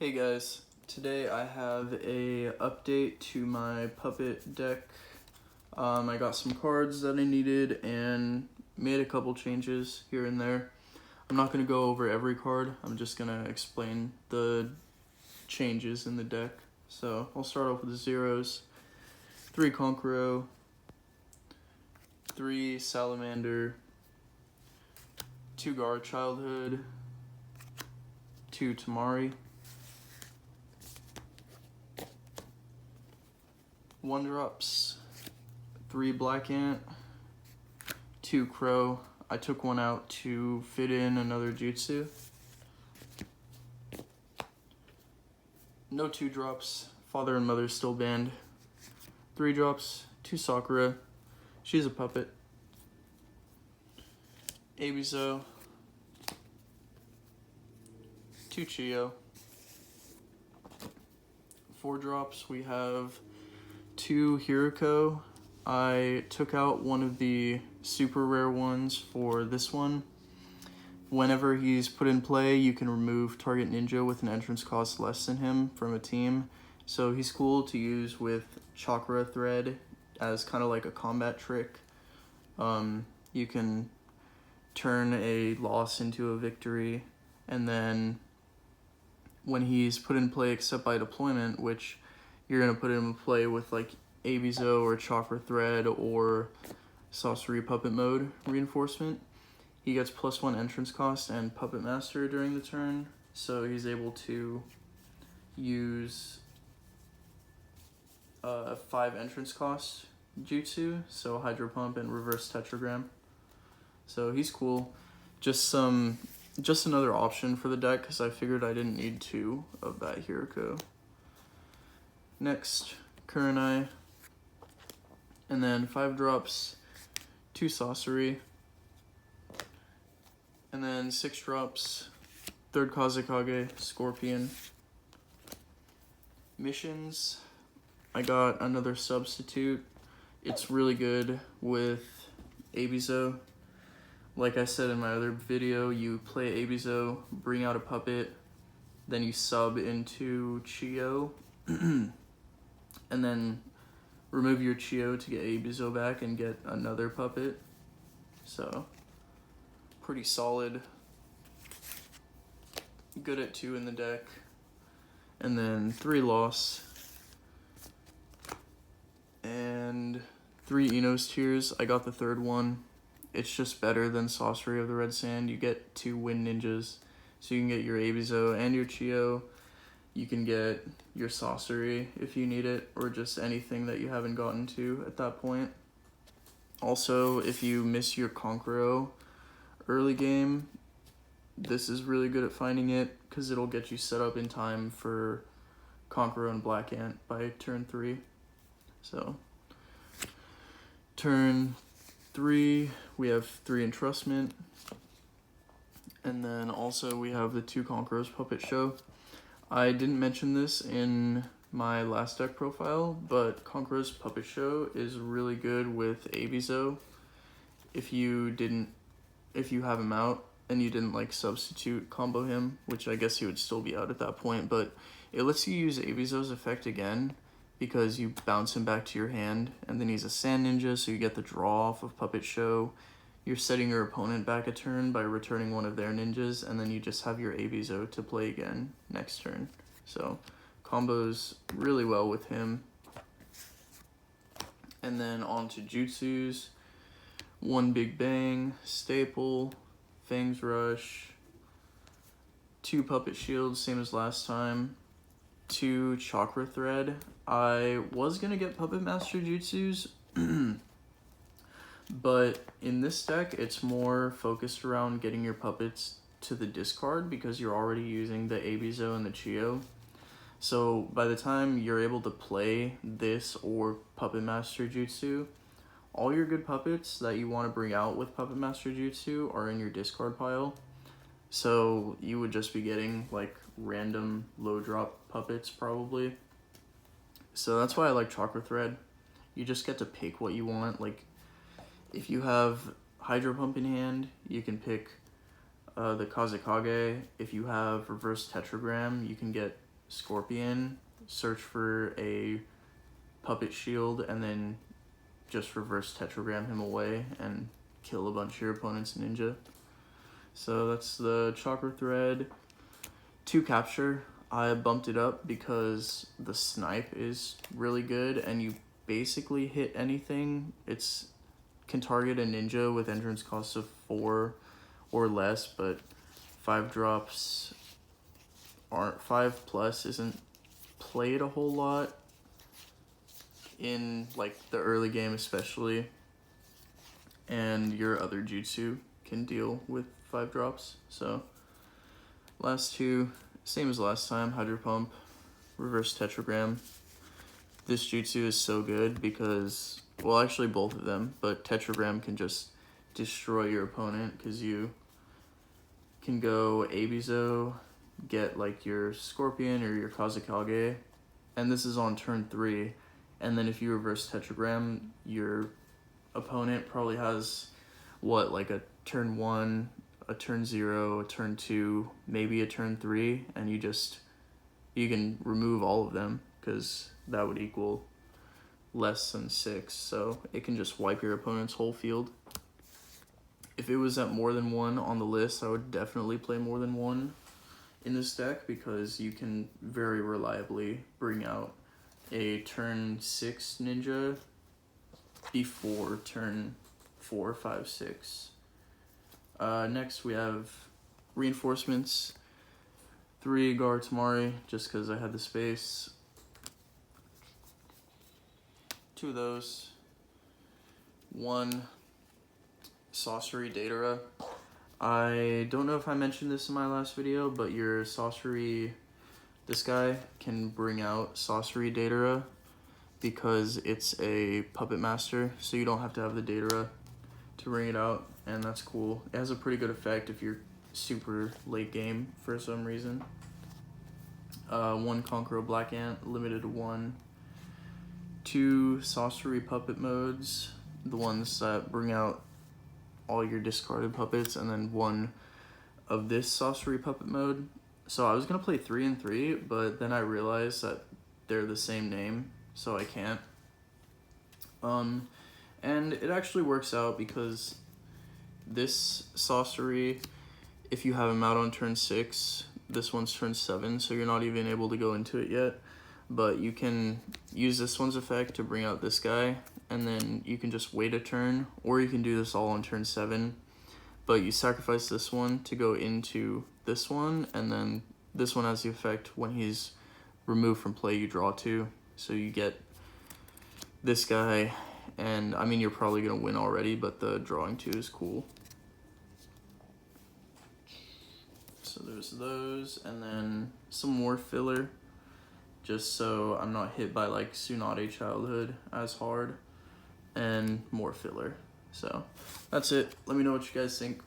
Hey guys, today I have a update to my puppet deck. I got some cards that I needed and made a couple changes here and there. I'm not going to go over every card, I'm just going to explain the changes in the deck. So I'll start off with the zeros. 3 Conqueror, 3 Salamander, 2 Guard Childhood, 2 Tamari, 1 drops, 3 Black Ant, 2 Crow. I took one out to fit in another Jutsu. No 2 drops. Father and Mother still banned. 3 drops, 2 Sakura. She's a puppet. Abizo. 2 Chio. 4 drops, we have 2 Hiriko. I took out one of the super rare ones for this one. Whenever he's put in play, you can remove target ninja with an entrance cost less than him from a team. So he's cool to use with Chakra Thread as kind of like a combat trick. You can turn a loss into a victory, and then when he's put in play except by deployment, which you're going to put him in play with like Abizo or Chakra Thread or Sorcery Puppet Mode reinforcement, he gets +1 entrance cost and Puppet Master during the turn, so he's able to use 5 entrance cost Jutsu, so Hydro Pump and Reverse Tetragram. So he's cool. Just another option for the deck because I figured I didn't need 2 of that Hiriko. Next, Kurenai. And then 5 drops, 2 Sorcery. And then 6 drops, 3rd Kazekage, Scorpion. Missions, I got another substitute. It's really good with Abizo. Like I said in my other video, you play Abizo, bring out a puppet, then you sub into Chio, and then remove your Chio to get Abizo back and get another puppet. So, pretty solid. Good at 2 in the deck. And then 3 loss. And 3 Enos Tears. I got the 3rd one. It's just better than Sorcery of the Red Sand. You get 2 Wind Ninjas. So you can get your Abizo and your Chio. You can get your Sorcery if you need it, or just anything that you haven't gotten to at that point. Also, if you miss your Conqueror early game, this is really good at finding it because it'll get you set up in time for Conqueror and Black Ant by turn 3. So, turn 3, we have 3 Entrustment, and then also we have the 2 Conqueror's Puppet Show. I didn't mention this in my last deck profile, but Conqueror's Puppet Show is really good with Abizo. If you have him out and you didn't like substitute combo him, which I guess he would still be out at that point, but it lets you use Abizo's effect again because you bounce him back to your hand, and then he's a Sand Ninja, so you get the draw off of Puppet Show. You're setting your opponent back a turn by returning one of their ninjas, and then you just have your Abizo to play again next turn. So, combos really well with him. And then on to Jutsus. 1 Big Bang, Staple, Fangs Rush, 2 Puppet Shields, same as last time, 2 Chakra Thread. I was going to get Puppet Master Jutsus, but in this deck, it's more focused around getting your puppets to the discard because you're already using the Abizo and the Chio. So by the time you're able to play this or Puppet Master Jutsu, all your good puppets that you want to bring out with Puppet Master Jutsu are in your discard pile. So you would just be getting like random low drop puppets probably. So that's why I like Chakra Thread. You just get to pick what you want. Like if you have Hydro Pump in hand, you can pick the Kazekage. If you have Reverse Tetragram, you can get Scorpion, search for a puppet shield, and then just reverse tetragram him away and kill a bunch of your opponent's ninja. So that's the Chakra Thread. 2 capture, I bumped it up because the snipe is really good and you basically hit anything. It's can target a ninja with entrance costs of 4 or less, but 5 drops aren't 5+ isn't played a whole lot in like the early game especially, and your other jutsu can deal with 5 drops. So last 2, same as last time, Hydro Pump, reverse tetragram. This jutsu is so good because, well, actually both of them, but tetragram can just destroy your opponent because you can go Abizo, get like your Scorpion or your Kazekage, and this is on turn 3, and then if you reverse tetragram, your opponent probably has what, like a turn 1, a turn 0, a turn 2, maybe a turn 3, and you can remove all of them because that would equal less than 6, so it can just wipe your opponent's whole field. If it was at more than 1 on the list, I would definitely play more than 1 in this deck because you can very reliably bring out a turn 6 ninja before turn 4, 5, 6. Next we have reinforcements. 3 Garutamari, just because I had the space. 2 of those. 1 Sorcery Datara. I don't know if I mentioned this in my last video, but your Sorcery, this guy can bring out Sorcery Datara because it's a Puppet Master, so you don't have to have the Datara to bring it out, and that's cool. It has a pretty good effect if you're super late game for some reason. 1 Conqueror Black Ant, limited to 1. 2 Sorcery Puppet modes, the ones that bring out all your discarded puppets, and then 1 of this Sorcery Puppet mode. So I was gonna play 3 and 3, but then I realized that they're the same name, so I can't. And it actually works out because this Sorcery, if you have him out on turn 6, this one's turn 7, so you're not even able to go into it yet. But you can use this one's effect to bring out this guy, and then you can just wait a turn, or you can do this all on turn 7. But you sacrifice this one to go into this one, and then this one has the effect when he's removed from play, you draw 2. So you get this guy, and I mean, you're probably going to win already, but the drawing 2 is cool. So there's those, and then some more filler, just so I'm not hit by like Tsunade Childhood as hard, and more filler. So that's it. Let me know what you guys think.